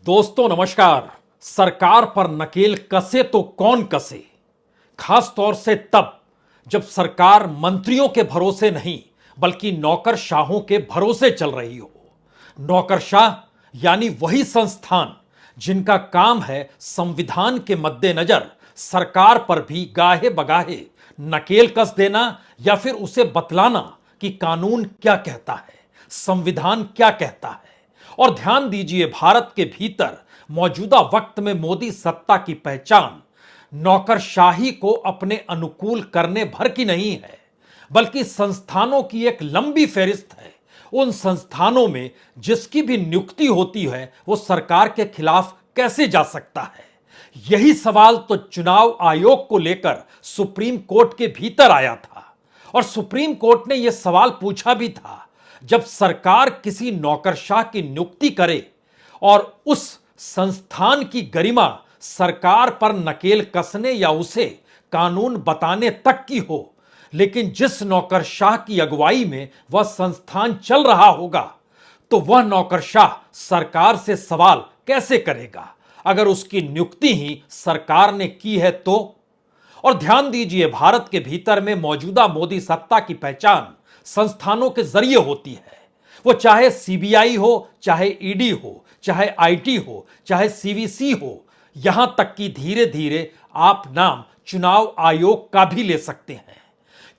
दोस्तों नमस्कार। सरकार पर नकेल कसे तो कौन कसे, खास तौर से तब जब सरकार मंत्रियों के भरोसे नहीं बल्कि नौकरशाहों के भरोसे चल रही हो। नौकरशाह यानी वही संस्थान जिनका काम है संविधान के मद्देनजर सरकार पर भी गाहे बगाहे नकेल कस देना या फिर उसे बतलाना कि कानून क्या कहता है, संविधान क्या कहता है। और ध्यान दीजिए, भारत के भीतर मौजूदा वक्त में मोदी सत्ता की पहचान नौकरशाही को अपने अनुकूल करने भर की नहीं है, बल्कि संस्थानों की एक लंबी फहरिस्त है। उन संस्थानों में जिसकी भी नियुक्ति होती है वो सरकार के खिलाफ कैसे जा सकता है। यही सवाल तो चुनाव आयोग को लेकर सुप्रीम कोर्ट के भीतर आया था और सुप्रीम कोर्ट ने यह सवाल पूछा भी था, जब सरकार किसी नौकरशाह की नियुक्ति करे और उस संस्थान की गरिमा सरकार पर नकेल कसने या उसे कानून बताने तक की हो, लेकिन जिस नौकरशाह की अगुवाई में वह संस्थान चल रहा होगा, तो वह नौकरशाह सरकार से सवाल कैसे करेगा अगर उसकी नियुक्ति ही सरकार ने की है तो। और ध्यान दीजिए, भारत के भीतर में मौजूदा मोदी सत्ता की पहचान संस्थानों के जरिए होती है। वो चाहे सीबीआई हो, चाहे ईडी हो, चाहे आईटी हो, चाहे सीवीसी हो, यहां तक कि धीरे धीरे आप नाम चुनाव आयोग का भी ले सकते हैं,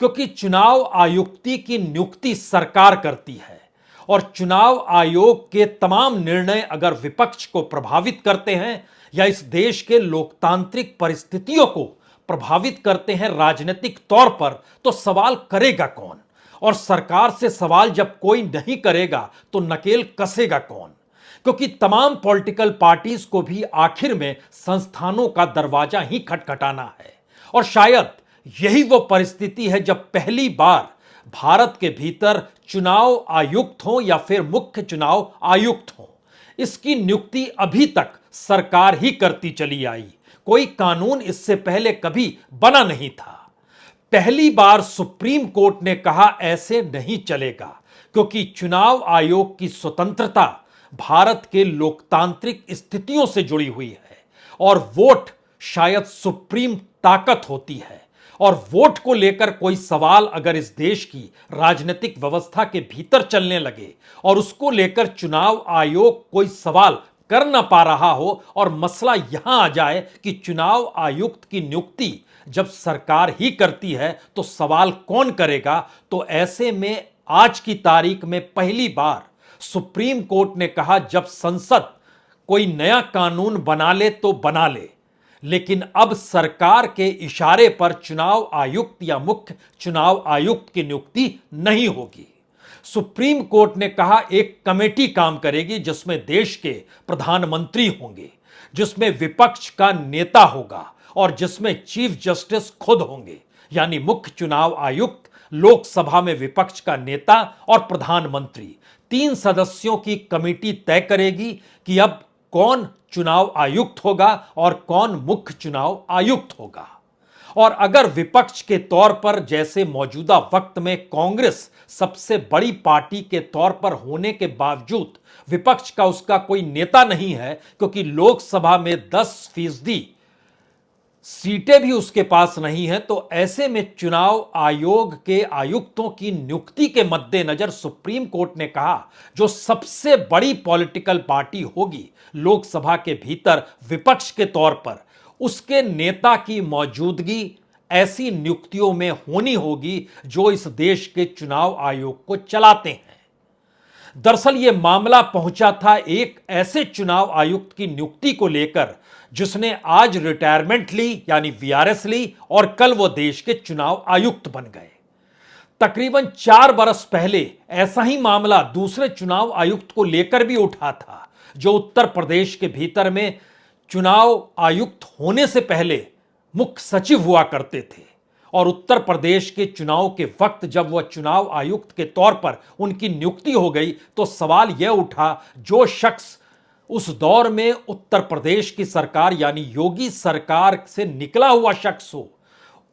क्योंकि चुनाव आयुक्ति की नियुक्ति सरकार करती है और चुनाव आयोग के तमाम निर्णय अगर विपक्ष को प्रभावित करते हैं या इस देश के लोकतांत्रिक परिस्थितियों को प्रभावित करते हैं राजनीतिक तौर पर, तो सवाल करेगा कौन। और सरकार से सवाल जब कोई नहीं करेगा तो नकेल कसेगा कौन, क्योंकि तमाम पॉलिटिकल पार्टीज को भी आखिर में संस्थानों का दरवाजा ही खटखटाना है। और शायद यही वो परिस्थिति है जब पहली बार भारत के भीतर चुनाव आयुक्त हो या फिर मुख्य चुनाव आयुक्त हो, इसकी नियुक्ति अभी तक सरकार ही करती चली आई। कोई कानून इससे पहले कभी बना नहीं था। पहली बार सुप्रीम कोर्ट ने कहा ऐसे नहीं चलेगा, क्योंकि चुनाव आयोग की स्वतंत्रता भारत के लोकतांत्रिक स्थितियों से जुड़ी हुई है और वोट शायद सुप्रीम ताकत होती है। और वोट को लेकर कोई सवाल अगर इस देश की राजनीतिक व्यवस्था के भीतर चलने लगे और उसको लेकर चुनाव आयोग कोई सवाल कर ना पा रहा हो और मसला यहां आ जाए कि चुनाव आयुक्त की नियुक्ति जब सरकार ही करती है तो सवाल कौन करेगा, तो ऐसे में आज की तारीख में पहली बार सुप्रीम कोर्ट ने कहा जब संसद कोई नया कानून बना ले तो बना ले, लेकिन अब सरकार के इशारे पर चुनाव आयुक्त या मुख्य चुनाव आयुक्त की नियुक्ति नहीं होगी। सुप्रीम कोर्ट ने कहा एक कमेटी काम करेगी जिसमें देश के प्रधानमंत्री होंगे, जिसमें विपक्ष का नेता होगा और जिसमें चीफ जस्टिस खुद होंगे, यानी मुख्य चुनाव आयुक्त, लोकसभा में विपक्ष का नेता और प्रधानमंत्री। 3 सदस्यों की कमेटी तय करेगी कि अब कौन चुनाव आयुक्त होगा और कौन मुख्य चुनाव आयुक्त होगा। और अगर विपक्ष के तौर पर जैसे मौजूदा वक्त में कांग्रेस सबसे बड़ी पार्टी के तौर पर होने के बावजूद विपक्ष का उसका कोई नेता नहीं है, क्योंकि लोकसभा में 10% सीटें भी उसके पास नहीं है, तो ऐसे में चुनाव आयोग के आयुक्तों की नियुक्ति के मद्देनजर सुप्रीम कोर्ट ने कहा जो सबसे बड़ी पॉलिटिकल पार्टी होगी लोकसभा के भीतर विपक्ष के तौर पर, उसके नेता की मौजूदगी ऐसी नियुक्तियों में होनी होगी जो इस देश के चुनाव आयोग को चलाते हैं। दरअसल यह मामला पहुंचा था एक ऐसे चुनाव आयुक्त की नियुक्ति को लेकर जिसने आज रिटायरमेंट ली यानी वीआरएस ली और कल वो देश के चुनाव आयुक्त बन गए। तकरीबन 4 बरस पहले ऐसा ही मामला दूसरे चुनाव आयुक्त को लेकर भी उठा था, जो उत्तर प्रदेश के भीतर में चुनाव आयुक्त होने से पहले मुख्य सचिव हुआ करते थे। और उत्तर प्रदेश के चुनाव के वक्त जब वह चुनाव आयुक्त के तौर पर उनकी नियुक्ति हो गई तो सवाल यह उठा, जो शख्स उस दौर में उत्तर प्रदेश की सरकार यानी योगी सरकार से निकला हुआ शख्स हो,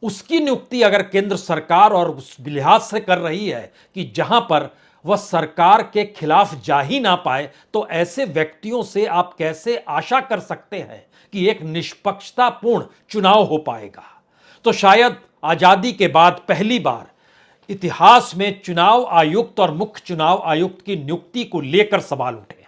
उसकी नियुक्ति अगर केंद्र सरकार और उस लिहाज से कर रही है कि जहां पर वह सरकार के खिलाफ जा ही ना पाए, तो ऐसे व्यक्तियों से आप कैसे आशा कर सकते हैं कि एक निष्पक्षतापूर्ण चुनाव हो पाएगा। तो शायद आजादी के बाद पहली बार इतिहास में चुनाव आयुक्त और मुख्य चुनाव आयुक्त की नियुक्ति को लेकर सवाल उठे।